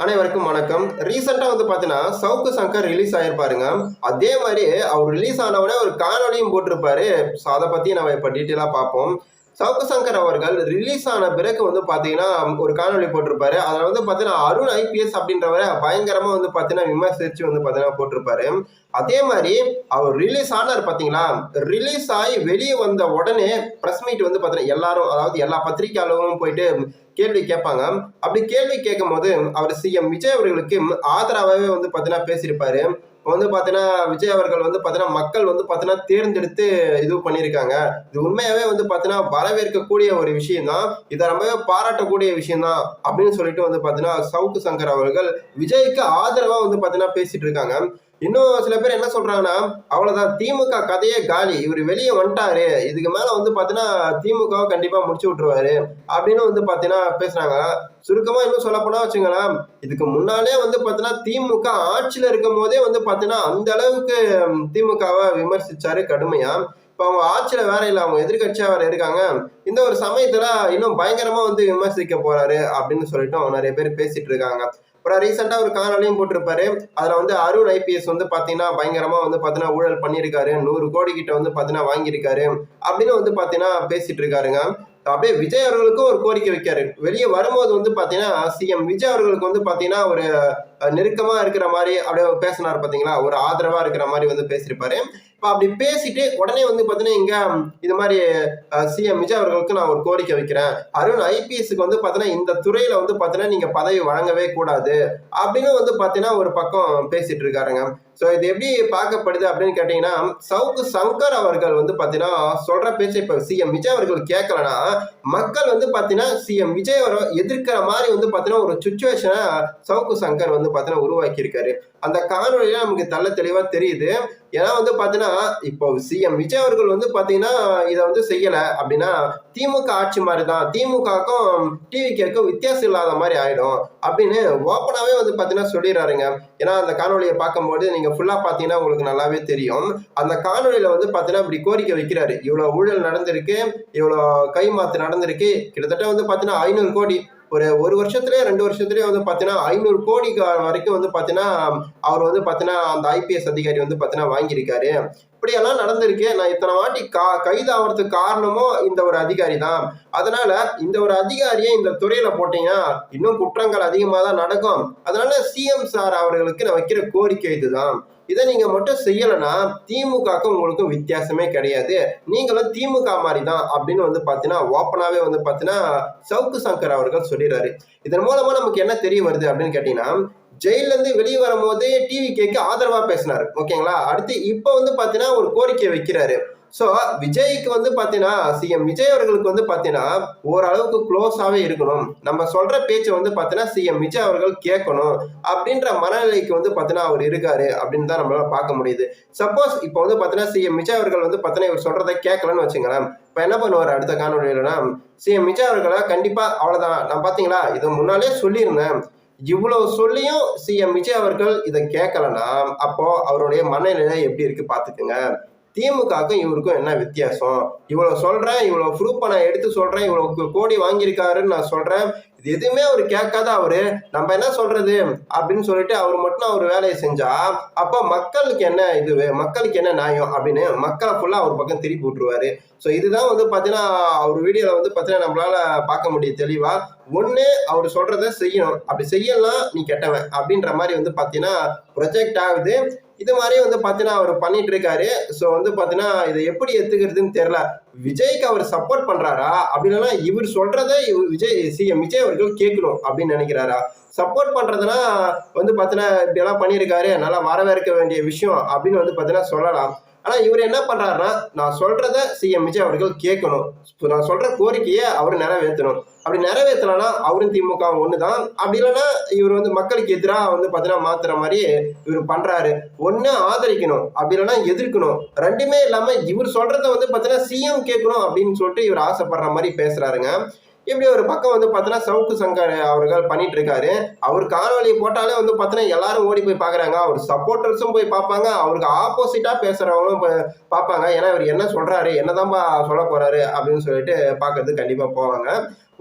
அனைவருக்கும் வணக்கம். ரீசெண்டா பார்த்தீங்கன்னா, சவுக்கு சங்கர் ரிலீஸ் ஆயிருப்பாருங்க. அதே மாரி அவர் ரிலீஸ் ஆனவுடனே ஒரு காணொளியும் போட்டிருப்பாரு. ஸோ அத பத்தி நம்ம இப்ப டீட்டெயிலா பார்ப்போம். சவுக்கு சங்கர் அவர்கள் ரிலீஸ் ஆன பிறகு பார்த்தீங்கன்னா, ஒரு காணொளி போட்டிருப்பாரு. அதுல பார்த்தீங்கன்னா, அருண் ஐபிஎஸ் அப்படின்றவர பயங்கரமா பார்த்தீங்கன்னா, விமர்சிச்சு பார்த்தீங்கன்னா போட்டிருப்பாரு. அதே மாரி அவர் ரிலீஸ் ஆனார் பார்த்தீங்களா? ரிலீஸ் ஆகி வெளிய வந்த உடனே பிரஸ் மீட் பார்த்தீங்கன்னா, எல்லாரும் அதாவது எல்லா பத்திரிகையாளர்களும் போயிட்டு கேள்வி கேட்பாங்க. அப்படி கேள்வி கேட்கும்போது அவர் சிஎம் விஜய் அவர்களுக்கு ஆதரவாகவே பார்த்தீங்கன்னா பேசியிருப்பாரு. பார்த்தீங்கன்னா விஜய் அவர்கள் பார்த்தீங்கன்னா மக்கள் பார்த்தீங்கன்னா தேர்ந்தெடுத்து இது பண்ணியிருக்காங்க. இது உண்மையாவே பார்த்தீங்கன்னா வரவேற்கக்கூடிய ஒரு விஷயம் தான். இதை ரொம்பவே பாராட்டக்கூடிய விஷயம் தான் அப்படின்னு சொல்லிட்டு பார்த்தீங்கன்னா சவுக்கு சங்கர் அவர்கள் விஜய்க்கு ஆதரவா பார்த்தீங்கன்னா பேசிட்டு இருக்காங்க. இன்னும் சில பேர் என்ன சொல்றாங்கன்னா, அவ்வளவுதான் திமுக கதையே காலி. இவர் வெளியே வந்துட்டாரு. இதுக்கு மேல பாத்தீங்கன்னா திமுகவை கண்டிப்பா முடிச்சு விட்டுருவாரு அப்படின்னு பாத்தீங்கன்னா பேசுறாங்க. சுருக்கமா இன்னும் சொல்ல போனா வச்சுங்களேன், இதுக்கு முன்னாலே பாத்தீங்கன்னா திமுக ஆட்சியில இருக்கும் போதே பாத்தீங்கன்னா அந்த அளவுக்கு திமுகவை விமர்சிச்சாரு கடுமையா. இப்ப அவங்க ஆட்சியில வேற இல்ல, அவங்க எதிர்கட்சியா வேற இருக்காங்க. இந்த ஒரு சமயத்துல இன்னும் பயங்கரமா விமர்சிக்க போறாரு அப்படின்னு சொல்லிட்டு அவங்க நிறைய பேர் பேசிட்டு இருக்காங்க. அப்புறம் ரீசெண்டா ஒரு காணொலியும் போட்டிருப்பாரு. அதுல அருண் ஐபிஎஸ் பாத்தீங்கன்னா பயங்கரமா பாத்தீங்கன்னா ஊழல் பண்ணியிருக்காரு, 100 கோடி கிட்ட பாத்தீங்கன்னா வாங்கியிருக்காரு அப்படின்னு பாத்தீங்கன்னா பேசிட்டு இருக்காருங்க. அப்படியே விஜய் அவர்களுக்கும் ஒரு கோரிக்கை வைக்காரு. வெளியே வரும்போது பாத்தீங்கன்னா சிஎம் விஜய் அவர்களுக்கு பாத்தீங்கன்னா ஒரு நெருக்கமா இருக்கிற மாதிரி அப்படியே பேசினார் பாத்தீங்களா, ஒரு ஆதரவா இருக்கிற மாதிரி பேசியிருப்பாரு. இப்ப அப்படி பேசிட்டு உடனே பாத்தீங்கன்னா இங்க இது மாதிரி சிஎம் விஜய் அவர்களுக்கு நான் ஒரு கோரிக்கை வைக்கிறேன். அருண் ஐபிஎஸ்க்கு பாத்தீங்கன்னா இந்த துறையில பாத்தீங்கன்னா நீங்க பதவி வழங்கவே கூடாது அப்படின்னு பாத்தீங்கன்னா ஒரு பக்கம் பேசிட்டு இருக்காருங்க. சோ இது எப்படி பார்க்கப்படுது அப்படின்னு கேட்டீங்கன்னா, சவுக்கு சங்கர் அவர்கள் பாத்தீங்கன்னா சொல்ற பேச்சை இப்ப சிஎம் விஜய் அவர்கள் கேட்கலன்னா மக்கள் பாத்தீங்கன்னா சிஎம் விஜய் எதிர்க்கிற மாதிரி பாத்தீங்கன்னா ஒரு சுச்சுவேஷனை சவுக்கு சங்கர் பாத்தீங்கன்னா உருவாக்கி இருக்காரு. அந்த காணொலியில நமக்கு தெள்ள தெளிவா தெரியுது. ஏன்னா பாத்தீங்கன்னா இப்போ சிஎம் விஜய் அவர்கள் பாத்தீங்கன்னா இதை செய்யல அப்படின்னா திமுக ஆட்சி மாதிரிதான், திமுகக்கும் டிவிக்கும் வித்தியாசம் இல்லாத மாதிரி ஆயிடும் அப்படின்னு ஓப்பனாவே பாத்தீங்கன்னா சொல்லிடுறாருங்க. ஏன்னா அந்த காணொலியை பார்க்கும்போது நீங்க ஃபுல்லா பாத்தீங்கன்னா உங்களுக்கு நல்லாவே தெரியும். அந்த காணொலியில பாத்தீங்கன்னா இப்படி கோரிக்கை வைக்கிறாரு. இவ்வளவு ஊழல் நடந்திருக்கு, இவ்வளவு கைமாத்து நடந்திருக்கு, கிட்டத்தட்ட பாத்தீங்கன்னா 500 கோடி ஒரு வருஷத்துலயே 2 வருஷத்துலயே பாத்தீங்கன்னா 500 கோடி வரைக்கும் பாத்தீங்கன்னா அவர் பாத்தீங்கன்னா அந்த ஐபிஎஸ் அதிகாரி பாத்தீங்கன்னா வாங்கியிருக்காரு. இப்படி எல்லாம் நடந்திருக்கு. நான் இத்தனை வாட்டி கைது ஆகிறதுக்கு காரணமும் இந்த ஒரு அதிகாரி தான். அதனால இந்த ஒரு அதிகாரியை இந்த துறையில போட்டீங்கன்னா இன்னும் குற்றங்கள் அதிகமா தான் நடக்கும். அதனால சிஎம் சார் அவர்களுக்கு நான் வைக்கிற கோரிக்கை இதுதான். இதை நீங்க மட்டும் செய்யலைன்னா திமுகவுக்கும் உங்களுக்கும் வித்தியாசமே கிடையாது, நீங்களும் திமுக மாதிரி தான் அப்படின்னு பாத்தீங்கன்னா ஓப்பனாவே பாத்தீங்கன்னா சவுக்கு சங்கர் அவர்கள் சொல்லிடுறாரு. இதன் மூலமா நமக்கு என்ன தெரிய வருது அப்படின்னு கேட்டீங்கன்னா, ஜெயில இருந்து வெளியே வரும்போதே டிவி கேக்கு ஆதரவா பேசினாரு. ஓகேங்களா? அடுத்து இப்ப பாத்தீங்கன்னா ஒரு கோரிக்கை வைக்கிறாரு. சோ விஜய்க்கு பாத்தீங்கன்னா சிஎம் விஜய் அவர்களுக்கு பாத்தீங்கன்னா ஓரளவுக்கு க்ளோஸாவே இருக்கணும், நம்ம சொல்ற பேச்சு பாத்தீங்கன்னா சிஎம் விஜய் அவர்கள் கேட்கணும் அப்படின்ற மனநிலைக்கு பாத்தீங்கன்னா அவர் இருக்காரு அப்படின்னு தான் நம்மளால பார்க்க முடியுது. சப்போஸ் இப்போ பாத்தீங்கன்னா சிஎம் விஜய் அவர்கள் பாத்தீங்கன்னா இவர் சொல்றதை கேட்கலன்னு வச்சுங்களேன், இப்ப என்ன பண்ணுவார் அடுத்த காணொலியிலனா, சிஎம் விஜய் அவர்களை கண்டிப்பா அவ்வளவுதான், நான் பாத்தீங்களா இதை முன்னாலே சொல்லியிருந்தேன், இவ்வளவு சொல்லியும் சிஎம் விஜய் அவர்கள் இதை கேட்கலன்னா அப்போ அவருடைய மனநிலை எப்படி இருக்கு பாத்துக்குங்க. திமுகவுக்கும் இவருக்கும் என்ன வித்தியாசம்? இவ்வளவு சொல்றேன், இவ்வளவு ப்ரூஃப் நான் எடுத்து சொல்றேன், இவ்வளவு கோடி வாங்கியிருக்காருன்னு நான் சொல்றேன், இது எதுவுமே அவர் கேட்காத அவரு நம்ம என்ன சொல்றது அப்படின்னு சொல்லிட்டு அவர் மட்டும் அவர் வேலையை செஞ்சா அப்ப மக்களுக்கு என்ன இதுவு, மக்களுக்கு என்ன நியாயம் அப்படின்னு மக்களை ஃபுல்லா அவர் பக்கம் திருப்பி விட்டுருவாரு. ஸோ இதுதான் பாத்தீங்கன்னா அவர் வீடியோல பாத்தீங்கன்னா நம்மளால பார்க்க முடியும் தெளிவா. ஒண்ணு அவர் சொல்றதை செய்யணும், அப்படி செய்யலாம் நீ கெட்டவன் அப்படின்ற மாதிரி பாத்தீங்கன்னா ப்ரொஜெக்ட் ஆகுது. இது மாதிரி பாத்தீங்கன்னா அவர் பண்ணிட்டு இருக்காரு. சோ பாத்தீங்கன்னா இதை எப்படி எடுத்துக்கிறதுன்னு தெரியல. விஜய்க்கு அவர் சப்போர்ட் பண்றாரா அப்படின்னா இவர் சொல்றதை சிஎம் விஜய் அவர்கள் கேட்கணும் அப்படின்னு நினைக்கிறாரா? சப்போர்ட் பண்றதுன்னா பாத்தீங்கன்னா இப்படி எல்லாம் பண்ணியிருக்காரு, நல்லா வரவேற்க வேண்டிய விஷயம் அப்படின்னு பாத்தீங்கன்னா சொல்லலாம். ஆனா இவர் என்ன பண்றாருன்னா, நான் சொல்றத சிஎம் விஜய் அவர்கள் கேட்கணும், நான் சொல்ற கோரிக்கையை அவர் நிறைவேற்றணும். அப்படி நிறைவேற்றலன்னா அவரும் திமுக ஒண்ணுதான், அப்படி இல்லைன்னா இவர் மக்களுக்கு எதிராக பாத்தீங்கன்னா மாத்துற மாதிரி இவர் பண்றாரு. ஒண்ணு ஆதரிக்கணும், அப்படி இல்லைன்னா எதிர்க்கணும். ரெண்டுமே இல்லாம இவர் சொல்றத பாத்தீங்கன்னா சிஎம் கேட்கணும் அப்படின்னு சொல்லிட்டு இவர் ஆசைப்படுற மாதிரி பேசுறாருங்க. இப்படி ஒரு பக்கம் பாத்தீங்கன்னா சவுக்கு சங்கர் அவர்கள் பண்ணிட்டு இருக்காரு. அவர் காணொலி போட்டாலே பாத்தீங்கன்னா எல்லாரும் ஓடி போய் பாக்குறாங்க, அவர் சப்போர்ட்டர்ஸும் போய் பார்ப்பாங்க, அவருக்கு ஆப்போசிட்டா பேசுறவங்களும் பார்ப்பாங்க. ஏன்னா இவர் என்ன சொல்றாரு, என்னதான் சொல்ல போறாரு அப்படின்னு சொல்லிட்டு பாக்குறது கண்டிப்பா போவாங்க.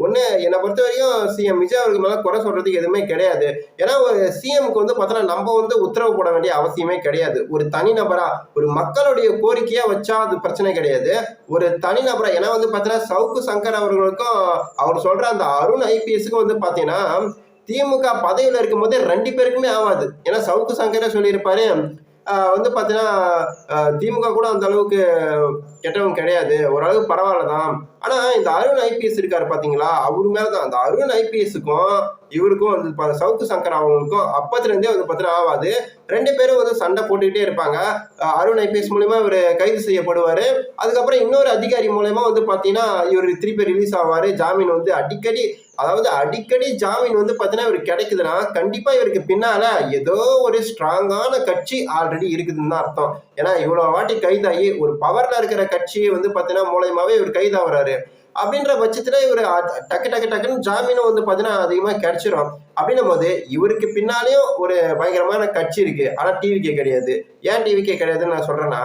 ஒண்ணு என்னை பொறுத்த வரைக்கும் சிஎம் விஜய் அவருக்கு மேல குறை சொல்றதுக்கு எதுவுமே கிடையாது. ஏன்னா ஒரு சிஎம்க்கு வந்து பார்த்தோன்னா நம்ம வந்து உத்தரவு போட வேண்டிய அவசியமே கிடையாது. ஒரு தனிநபரா ஒரு மக்களுடைய கோரிக்கையா வச்சா அது பிரச்சனை கிடையாது. ஒரு தனிநபரா ஏன்னா வந்து பார்த்தீங்கன்னா சவுக்கு சங்கர் அவர்களுக்கும் அவர் சொல்ற அந்த அருண் ஐபிஎஸ்க்கும் வந்து பார்த்தீங்கன்னா திமுக பதவியில இருக்கும்போது 2 பேருக்குமே ஆகாது. ஏன்னா சவுக்கு சங்கரே சொல்லியிருப்பாரு வந்து பார்த்தீங்கன்னா திமுக கூட அந்த அளவுக்கு கெட்டவங்க கிடையாது, ஓரளவுக்கு பரவாயில்ல தான். ஆனா இந்த அருண் ஐபிஎஸ் இருக்காரு பாத்தீங்களா, அவரு மேலதான் அந்த அருண் ஐபிஎஸ்க்கும் இவருக்கும் வந்து சவுக்கு சங்கர் அவங்களுக்கும் அப்பத்துல இருந்தே வந்து பார்த்தீங்கன்னா ஆகாது. 2 பேரும் வந்து சண்டை போட்டுக்கிட்டே இருப்பாங்க. அருண் ஐபிஎஸ் மூலியமா இவர் கைது செய்யப்படுவாரு. அதுக்கப்புறம் இன்னொரு அதிகாரி மூலயமா வந்து பாத்தீங்கன்னா இவர் திருப்பி ரிலீஸ் ஆவாரு. ஜாமீன் வந்து அடிக்கடி ஜாமீன் வந்து பாத்தீங்கன்னா இவருக்கு கிடைக்குதுன்னா கண்டிப்பா இவருக்கு பின்னால ஏதோ ஒரு ஸ்ட்ராங்கான கட்சி ஆல்ரெடி இருக்குதுன்னு தான் அர்த்தம். ஏன்னா இவ்வளவு வாட்டி கைதாகி ஒரு பவர்ல இருக்கிற கட்சி வந்து பாத்தீங்கன்னா மூலயமாவே இவர் கைதாகிறாரு. அப்படின்ற பட்சத்துல இவர் டக்குன்னு ஜாமீனும் வந்து பாத்தீங்கன்னா அதிகமா கிடைச்சிடும். அப்படின்னும் போது இவருக்கு பின்னாலேயும் ஒரு பயங்கரமான கட்சி இருக்கு. ஆனா டிவிகே கிடையாது. ஏன் டிவிகே கிடையாதுன்னு நான் சொல்றேன்னா,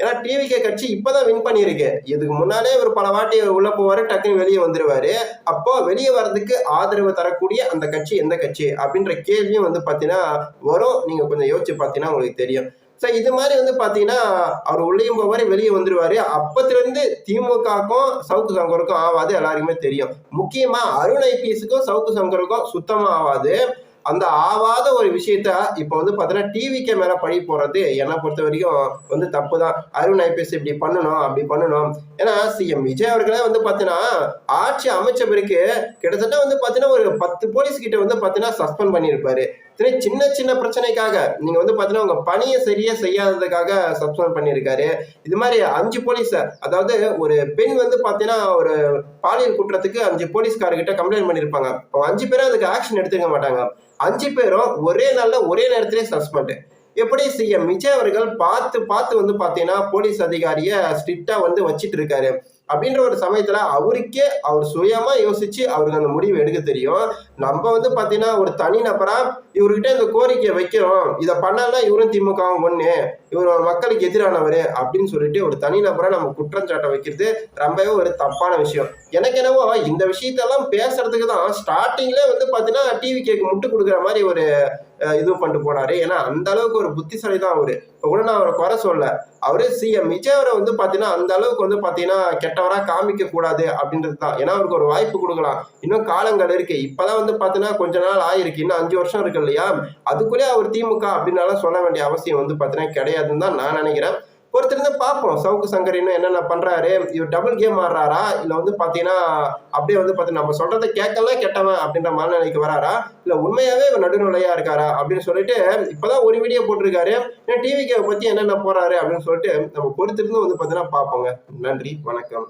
ஏன்னா டிவிகே கட்சி இப்பதான் வின் பண்ணியிருக்கு. இதுக்கு முன்னாலே ஒரு பல வாட்டி உள்ள போவாரு, டக்குன்னு வெளியே வந்துருவாரு. அப்போ வெளியே வர்றதுக்கு ஆதரவு தரக்கூடிய அந்த கட்சி எந்த கட்சி அப்படின்ற கேள்வியும் வந்து பாத்தீங்கன்னா வரும். நீங்க கொஞ்சம் யோசிச்சு பாத்தீங்கன்னா உங்களுக்கு தெரியும். ஸோ இது மாதிரி வந்து பாத்தீங்கன்னா அவர் உள்ளேயும் போவாரு, வெளியே வந்துருவாரு. அப்பத்துல இருந்து திமுகவுக்கும் சவுக்கு சங்கருக்கும் ஆவாது, எல்லாருக்குமே தெரியும். முக்கியமா அருண் ஐபிஎஸ்க்கும் சவுக்கு சங்கருக்கும் சுத்தமா ஆவாது. அந்த ஆவாத ஒரு விஷயத்த இப்ப வந்து பாத்தீங்கன்னா டிவிக்கு மேல பழி போடுறது என்னை பொறுத்த வரைக்கும் வந்து தப்பு தான். அருண் ஐபிஎஸ் இப்படி பண்ணணும் அப்படி பண்ணணும். ஏன்னா சிஎம் விஜய் அவர்களே வந்து பாத்தீங்கன்னா ஆட்சி அமைச்ச பிறகு கிட்டத்தட்ட வந்து பாத்தீங்கன்னா ஒரு 10 போலீஸ் கிட்ட வந்து பாத்தீங்கன்னா சஸ்பெண்ட் பண்ணியிருப்பாரு. சின்ன பிரச்சனைக்காக நீங்க வந்து பாத்தீங்கன்னா உங்க பணியை சரியா செய்யாததுக்காக சஸ்பெண்ட் பண்ணியிருக்காரு. இது மாதிரி 5 போலீஸ், அதாவது ஒரு பெண் வந்து பாத்தீங்கன்னா ஒரு பாலியல் குற்றத்துக்கு 5 போலீஸ்காரர்கிட்ட கம்ப்ளைண்ட் பண்ணியிருப்பாங்க. 5 பேரும் அதுக்கு ஆக்ஷன் எடுத்துக்க மாட்டாங்க. 5 பேரும் ஒரே நாள்ல ஒரே நேரத்திலே சஸ்பெண்ட். எப்படி சிஎம் விஜய் அவர்கள் பார்த்து வந்து பாத்தீங்கன்னா போலீஸ் அதிகாரிய ஸ்ட்ரிக்டா வந்து வச்சிட்டு இருக்காரு. அப்படின்ற ஒரு சமயத்துல அவருக்கே அவர் சுயமா யோசிச்சு அவருக்கு அந்த முடிவு எடுக்க தெரியும். நம்ம வந்து பாத்தீங்கன்னா ஒரு தனி நபரா இவர்கிட்ட இந்த கோரிக்கையை வைக்கிறோம், இதை பண்ணாதான் இவரும் திமுகவும் ஒண்ணு, இவர் மக்களுக்கு எதிரானவர் அப்படின்னு சொல்லிட்டு ஒரு தனி நபரா நம்ம குற்றம் சாட்ட வைக்கிறது ரொம்பவே ஒரு தப்பான விஷயம். எனக்கு என்னவோ இந்த விஷயத்தெல்லாம் பேசுறதுக்கு தான் ஸ்டார்டிங்ல வந்து பாத்தீங்கன்னா டிவி கேக்கு முட்டு கொடுக்குற மாதிரி ஒரு இது பண்ணிட்டு போனாரு. ஏன்னா அந்த அளவுக்கு ஒரு புத்திசாலி தான் அவரு. இப்ப கூட நான் அவரை குறை சொல்ல, அவரு சிஎம் விஜய் அவரை வந்து பாத்தீங்கன்னா அந்த அளவுக்கு வந்து பாத்தீங்கன்னா கெட்டவரா காமிக்க கூடாது அப்படின்றது தான். ஏன்னா அவருக்கு ஒரு வாய்ப்பு கொடுக்கலாம், இன்னும் காலங்கள் இருக்கு. இப்பதான் வந்து பாத்தீங்கன்னா கொஞ்ச நாள் ஆயிருக்கு, இன்னும் 5 வருஷம் இருக்கு இல்லையா, அதுக்குள்ளே அவர் திமுக அப்படின்னாலும் சொல்ல வேண்டிய அவசியம் வந்து பாத்தீங்கன்னா கிடையாதுன்னு தான் நான் நினைக்கிறேன். பொறுத்திருந்து பார்ப்போம் சவுக்கு சங்கர் இன்னும் என்னென்ன பண்றாரு. இவர் டபுள் கேம் ஆடுறாரா, இல்ல வந்து பாத்தீங்கன்னா அப்படியே வந்து பாத்தீங்கன்னா நம்ம சொல்றதை கேட்கலாம் கெட்டவன் அப்படின்ற மனநிலைக்கு வராரா, இல்ல உண்மையாவே இவர் நடுநிலையா இருக்காரா அப்படின்னு சொல்லிட்டு இப்பதான் ஒரு வீடியோ போட்டிருக்காரு. டிவிக்கு பத்தி என்னென்ன போறாரு அப்படின்னு சொல்லிட்டு நம்ம பொறுத்திருந்து வந்து பாத்தீங்கன்னா பார்ப்போங்க. நன்றி, வணக்கம்.